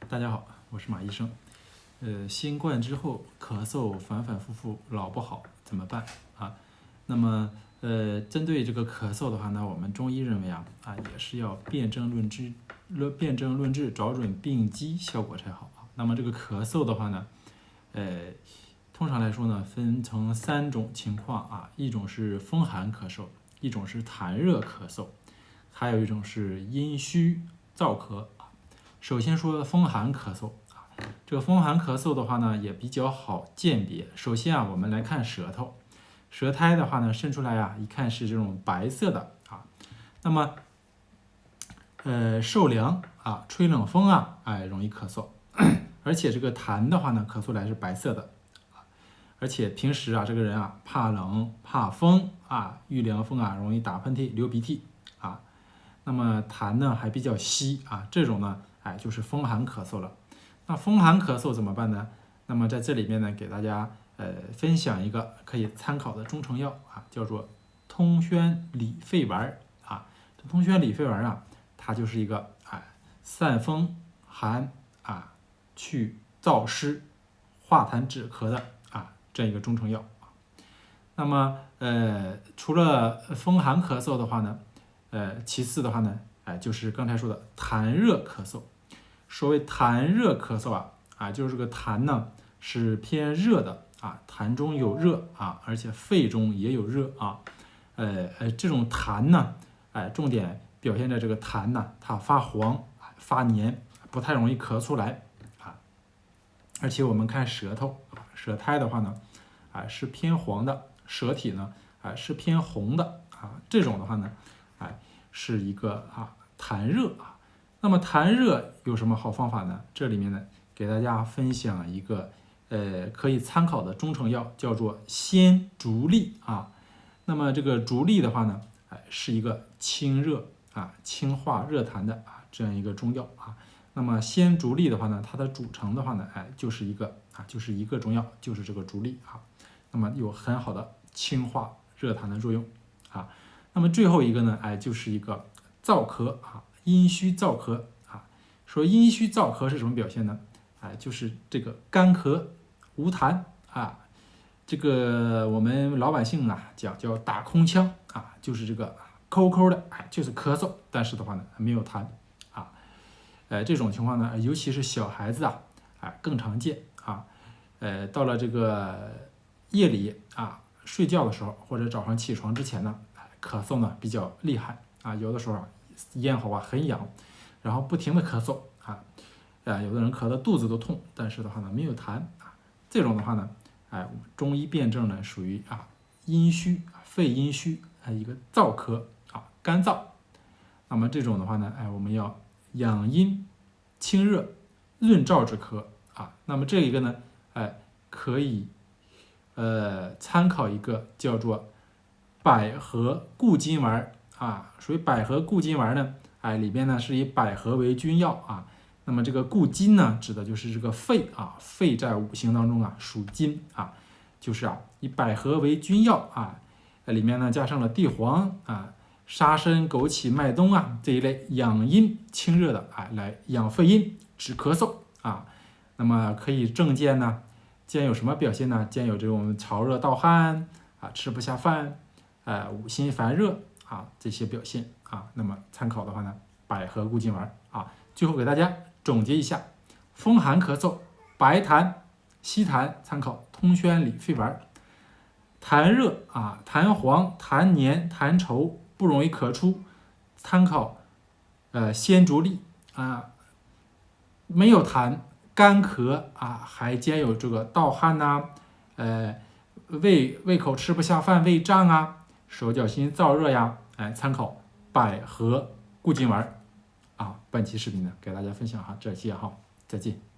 大家好，我是马医生。新冠之后咳嗽反反复复老不好怎么办啊？那么针对这个咳嗽的话呢，我们中医认为也是要辨证论治，找准病机，效果才好啊。那么这个咳嗽的话呢，通常来说呢，分成3种情况啊，一种是风寒咳嗽，一种是痰热咳嗽，还有一种是阴虚燥咳。首先说风寒咳嗽啊，这个风寒咳嗽的话呢，也比较好鉴别。首先我们来看舌头，舌苔的话呢，伸出来一看是这种白色的啊。那么受凉吹冷风容易咳嗽，而且这个痰的话呢，咳出来是白色的而且平时这个人怕冷怕风遇凉风容易打喷嚏流鼻涕那么痰呢还比较稀这种呢就是风寒咳嗽了。那风寒咳嗽怎么办呢？那么在这里面呢，给大家分享一个可以参考的中成药叫做通宣理肺丸这通宣理肺丸它就是一个散风寒去燥湿化痰止咳的这样一个中成药那么除了风寒咳嗽的话呢，其次的话呢，就是刚才说的痰热咳嗽。所谓痰热咳嗽就是这个痰呢是偏热的痰中有热而且肺中也有热这种痰呢，重点表现在这个痰呢，它发黄发黏，不太容易咳出来而且我们看舌头，舌苔的话呢，是偏黄的，舌体呢是偏红的这种的话呢，是一个痰热那么痰热有什么好方法呢？这里面呢，给大家分享一个可以参考的中成药，叫做鲜竹沥那么这个竹沥的话呢，是一个清热清化热痰的这样一个中药那么鲜竹沥的话呢，它的组成的话呢，就是一个中药，就是这个竹沥那么有很好的清化热痰的作用那么最后一个呢，就是一个燥咳阴虚燥咳说阴虚燥咳是什么表现呢？就是这个干咳无痰这个我们老百姓讲叫打空腔就是这个抠抠的就是咳嗽，但是的话呢没有痰这种情况呢，尤其是小孩子更常见到了这个夜里睡觉的时候，或者早上起床之前呢，咳嗽呢比较厉害有的时候咽喉很痒，然后不停的咳嗽有的人咳得肚子都痛，但是的话呢没有痰这种的话呢，我们中医辨证呢属于阴虚肺阴虚一个燥咳干燥。那么这种的话呢，我们要养阴清热润燥止咳那么这一个呢，可以参考一个叫做百合固金丸属于百合固金丸呢，里边呢是以百合为君药那么这个固金呢，指的就是这个肺肺在五行当中属金就是以百合为君药里面呢加上了地黄沙参、枸杞、麦冬这一类养阴清热的来养肺阴止咳嗽那么可以症见呢，见有什么表现呢？见有这种潮热盗汗吃不下饭五心烦热这些表现那么参考的话呢，百合固金丸最后给大家总结一下，风寒咳嗽白痰稀痰参考通宣理肺丸，痰热痰黄痰黏痰稠不容易咳出参考鲜竹沥没有痰干咳还兼有这个盗汗胃口吃不下饭胃胀手脚心燥热参考百合固金丸本期视频呢给大家分享这些再见。